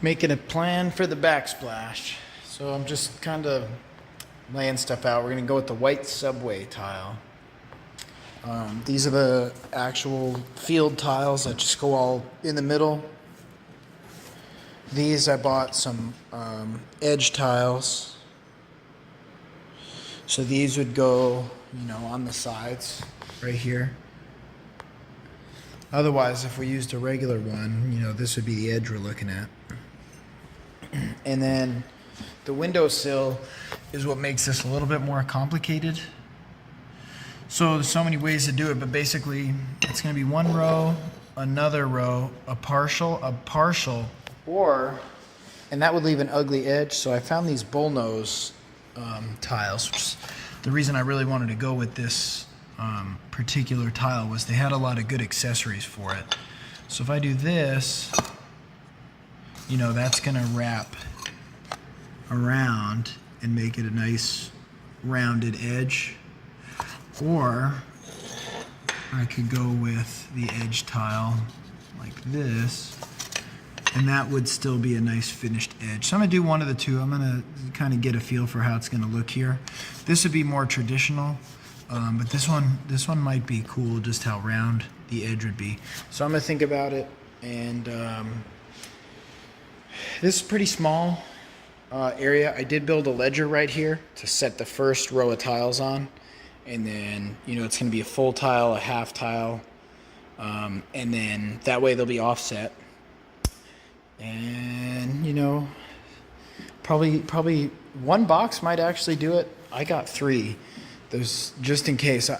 Making a plan for the backsplash. So I'm just kind of laying stuff out. We're going to go with the white subway tile. These are the actual field tiles that just go all in the middle. These I bought some edge tiles. So these would go, on the sides right here. Otherwise, if we used a regular one, this would be the edge we're looking at. And then the windowsill is what makes this a little bit more complicated. So there's so many ways to do it, but basically it's going to be one row, another row, a partial, and that would leave an ugly edge. So I found these bullnose tiles. Which is the reason I really wanted to go with this particular tile was they had a lot of good accessories for it. So if I do this, that's going to wrap around and make it a nice rounded edge. Or I could go with the edge tile like this, and that would still be a nice finished edge. So I'm going to do one of the two. I'm going to kind of get a feel for how it's going to look here. This would be more traditional, but this one might be cool, just how round the edge would be. So I'm going to think about it, and this is pretty small area. I did build a ledger right here to set the first row of tiles on. And then, it's going to be a full tile, a half tile, and then that way they'll be offset. And, probably one box might actually do it. I got 3. Those just in case.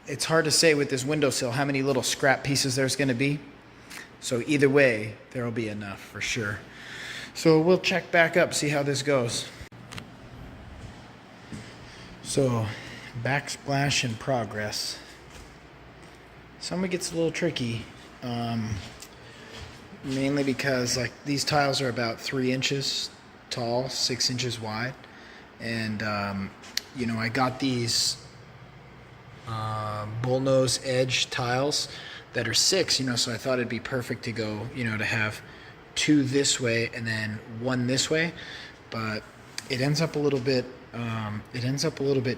It's hard to say with this windowsill how many little scrap pieces there's going to be. So either way, there will be enough for sure. So we'll check back up, see how this goes. So backsplash in progress. Some of it gets a little tricky, mainly because these tiles are about 3 inches tall, 6 inches wide, and I got these bullnose edge tiles that are 6, so I thought it'd be perfect to go, to have 2 this way and then 1 this way, but it ends up a little bit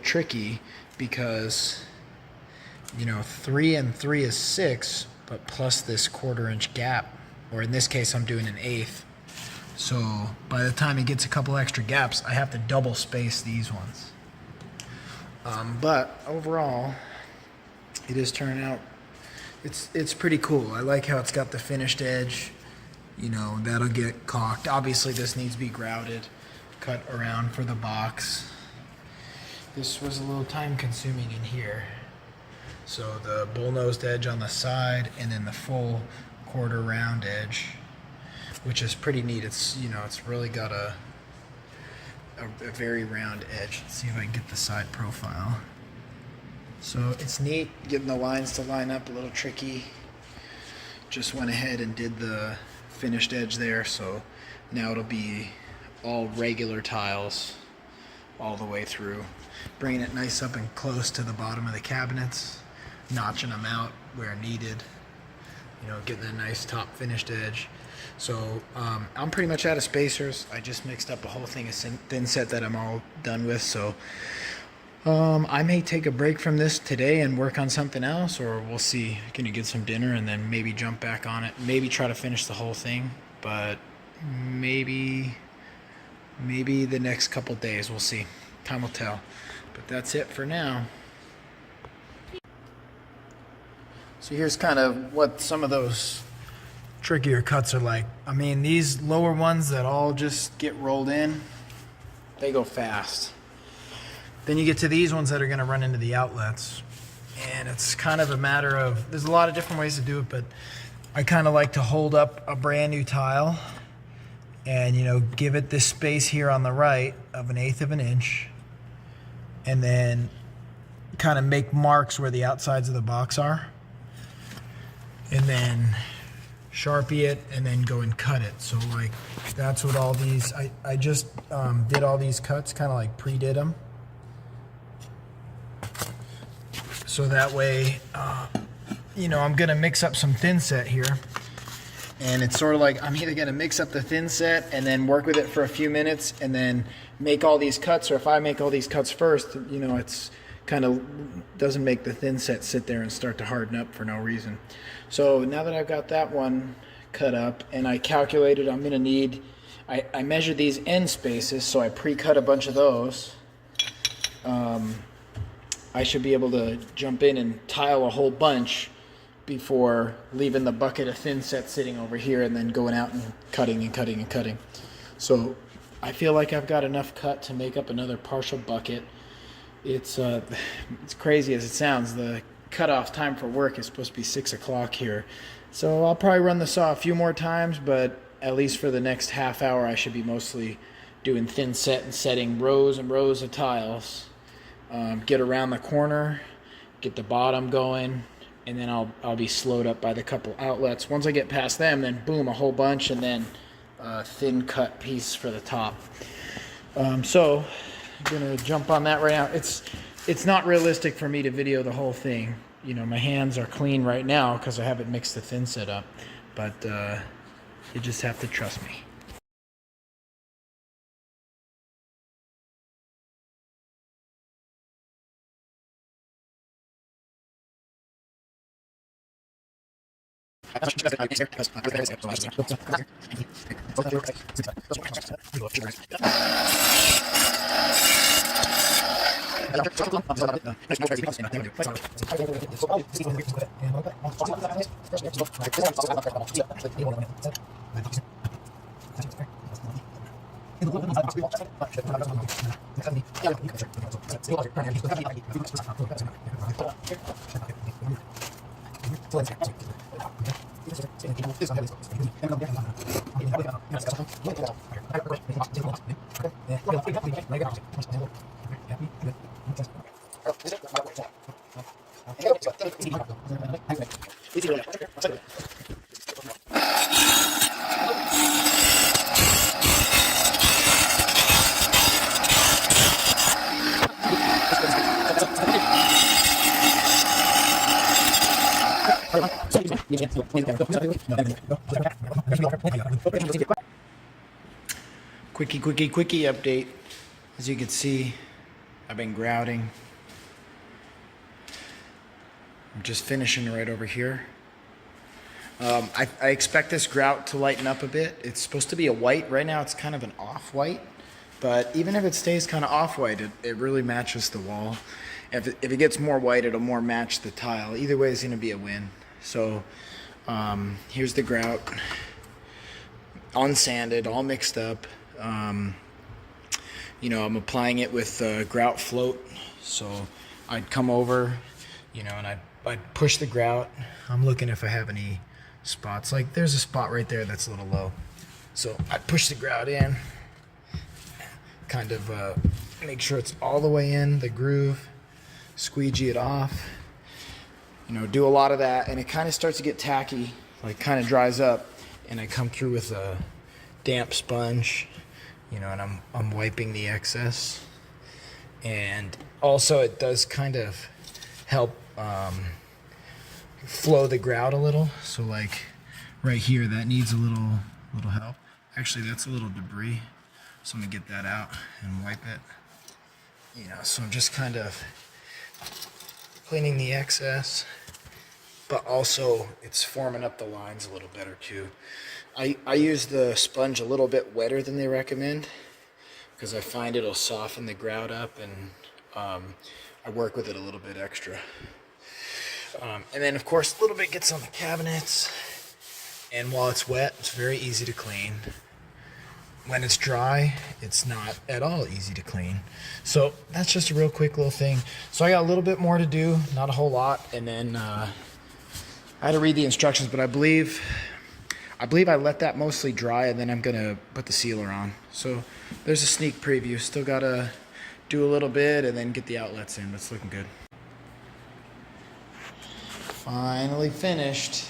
tricky because 3 and 3 is 6, but plus this 1/4 inch gap, or in this case I'm doing an 1/8. So by the time it gets a couple extra gaps, I have to double space these ones. But overall, it is turning out. It's pretty cool. I like how it's got the finished edge. That'll get caulked. Obviously, this needs to be grouted, cut around for the box. This was a little time consuming in here. So the bullnosed edge on the side and then the full 1/4 round edge, which is pretty neat. It's it's really got a very round edge. Let's see if I can get the side profile. So it's neat getting the lines to line up, a little tricky. Just went ahead and did the finished edge there, so now it'll be all regular tiles all the way through, bringing it nice up and close to the bottom of the cabinets, notching them out where needed, getting a nice top finished edge. So I'm pretty much out of spacers. I just mixed up a whole thing of thin set that I'm all done with, so I may take a break from this today and work on something else, or we'll see. Gonna get some dinner and then maybe jump back on it, maybe try to finish the whole thing, but maybe the next couple days, we'll see. Time will tell. But that's it for now. So here's kind of what some of those trickier cuts are like. I mean, these lower ones that all just get rolled in, they go fast. Then you get to these ones that are going to run into the outlets, and it's kind of a matter of, there's a lot of different ways to do it, but I kind of like to hold up a brand new tile and give it this space here on the right of 1/8 of an inch, and then kind of make marks where the outsides of the box are, and then Sharpie it and then go and cut it. So that's what all these, I just did all these cuts, kind of pre-did them, so that way I'm gonna mix up some thin set here, And it's sort of like I'm either going to mix up the thin set and then work with it for a few minutes and then make all these cuts, or if I make all these cuts first, you know, it's kind of doesn't make the thin set sit there and start to harden up for no reason. So now that I've got that one cut up and I calculated I'm going to need, I measured these end spaces, so I pre-cut a bunch of those. I should be able to jump in and tile a whole bunch before leaving the bucket of thin set sitting over here and then going out and cutting and cutting and cutting. So I feel like I've got enough cut to make up another partial bucket. It's crazy as it sounds. The cutoff time for work is supposed to be 6 o'clock here. So I'll probably run the saw a few more times, but at least for the next half hour I should be mostly doing thin set and setting rows and rows of tiles. Get around the corner, get the bottom going, and then I'll be slowed up by the couple outlets. Once I get past them, then boom, a whole bunch, and then a thin cut piece for the top. So I'm gonna jump on that right now. It's not realistic for me to video the whole thing. You know, my hands are clean right now because I haven't mixed the thin set up, but you just have to trust me. Quickie update. As you can see, I've been grouting. I'm just finishing right over here. I expect this grout to lighten up a bit. It's supposed to be a white. Right now it's kind of an off-white, but even if it stays kind of off-white, it really matches the wall. If it gets more white, it'll more match the tile. Either way is going to be a win. So here's the grout, unsanded, all mixed up. You know, I'm applying it with grout float. So I'd come over, you know, and I'd push the grout. I'm looking if I have any spots. Like there's a spot right there that's a little low. So I'd push the grout in, kind of make sure it's all the way in the groove, squeegee it off. You know, do a lot of that, and it kind of starts to get tacky, like kind of dries up, and I come through with a damp sponge, you know, and I'm wiping the excess. And also it does kind of help flow the grout a little. So like right here, that needs a little help. Actually, that's a little debris, so I'm gonna get that out and wipe it. You know, so I'm just kind of cleaning the excess, but also it's forming up the lines a little better too. I use the sponge a little bit wetter than they recommend because I find it'll soften the grout up, and I work with it a little bit extra. And then of course a little bit gets on the cabinets, and while it's wet, it's very easy to clean. When it's dry, it's not at all easy to clean. So that's just a real quick little thing. So I got a little bit more to do, not a whole lot, and then I had to read the instructions, but I believe I let that mostly dry, and then I'm gonna put the sealer on. So there's a sneak preview. Still gotta do a little bit and then get the outlets in. That's looking good. Finally finished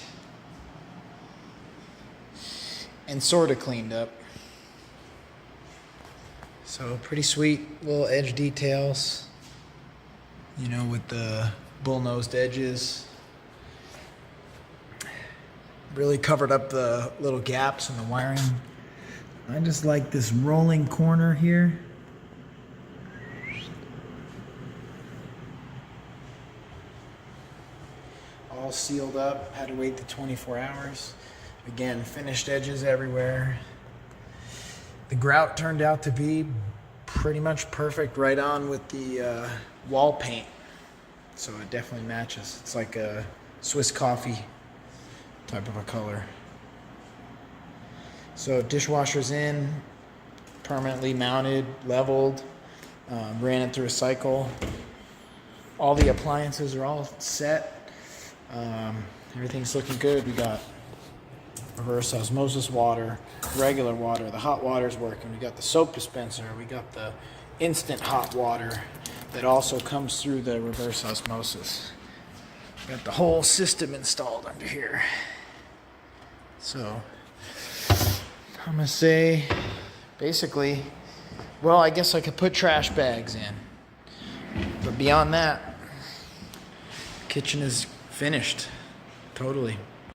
and sort of cleaned up. So pretty sweet little edge details, you know, with the bull-nosed edges. Really covered up the little gaps in the wiring. I just like this rolling corner here. All sealed up, had to wait the 24 hours. Again, finished edges everywhere. The grout turned out to be pretty much perfect, right on with the wall paint. So it definitely matches. It's like a Swiss coffee type of a color. So dishwasher's in, permanently mounted, leveled, ran it through a cycle. All the appliances are all set. Everything's looking good. We got reverse osmosis water, regular water, the hot water's working. We got the soap dispenser, we got the instant hot water that also comes through the reverse osmosis. Got the whole system installed under here. So I'm gonna say basically, well, I guess I could put trash bags in, but beyond that, kitchen is finished totally.